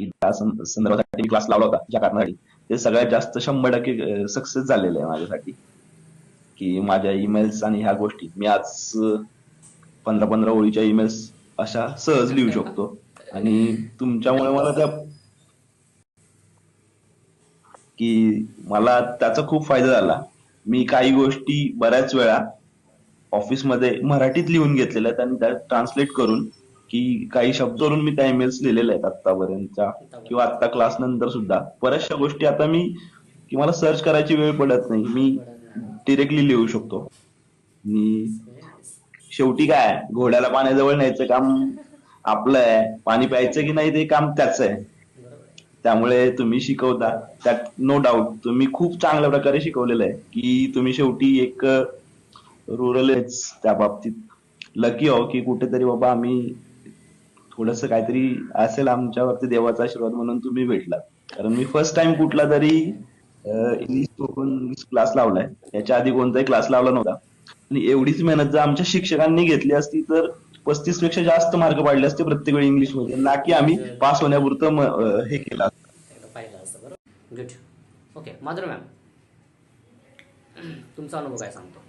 की त्या संदर्भासाठी मी क्लास लावला होता ज्या कारणासाठी, ते सगळ्यात जास्त 100% सक्सेस झालेलं आहे माझ्यासाठी. की माझ्या ईमेल्स आणि ह्या गोष्टी मी आज 15-15 ओळीच्या ईमेल्स अशा सहज लिहू शकतो. आणि तुमच्यामुळे मला त्या की मला त्याचा खूप फायदा झाला. मी काही गोष्टी बऱ्याच वेळा ऑफिसमध्ये मराठीत लिहून घेतलेल्या आहेत आणि त्या ट्रान्सलेट करून, की काही शब्द करून मी त्या ईमेल्स लिहिलेल्या आहेत आतापर्यंतच्या, किंवा आता क्लास नंतर सुद्धा बऱ्याचशा गोष्टी आता मी, की मला सर्च करायची वेळ पडत नाही, मी डिरेक्टली लिहू शकतो. आणि शेवटी काय, घोड्याला पाण्याजवळ न्यायचं काम आपलं आहे, पाणी प्यायचं की नाही ते काम त्याचं आहे. त्यामुळे तुम्ही शिकवता त्यात नो डाऊट तुम्ही खूप चांगल्या प्रकारे शिकवलेलं आहे, की तुम्ही शेवटी एक रुरल आहेच त्या बाबतीत. लकी हो की कुठेतरी बाबा आम्ही थोडस काहीतरी असेल आमच्यावरती देवाचा आशीर्वाद म्हणून तुम्ही भेटलात. कारण मी फर्स्ट टाइम कुठला तरी इंग्लिश स्पोकन इंग्लिश क्लास लावलाय, याच्या आधी कोणताही क्लास लावला नव्हता. आणि एवढीच मेहनत जर आमच्या शिक्षकांनी घेतली असती तर 35 पेक्षा जास्त मार्क पाडले असते प्रत्येक वेळी इंग्लिश मध्ये, ना की आम्ही पास होण्यापुरतं हे केलं असतं. पाहिलं असतं. बरोबर, गुड. ओके, माधुरी मॅम, तुमचा अनुभव काय सांगतो?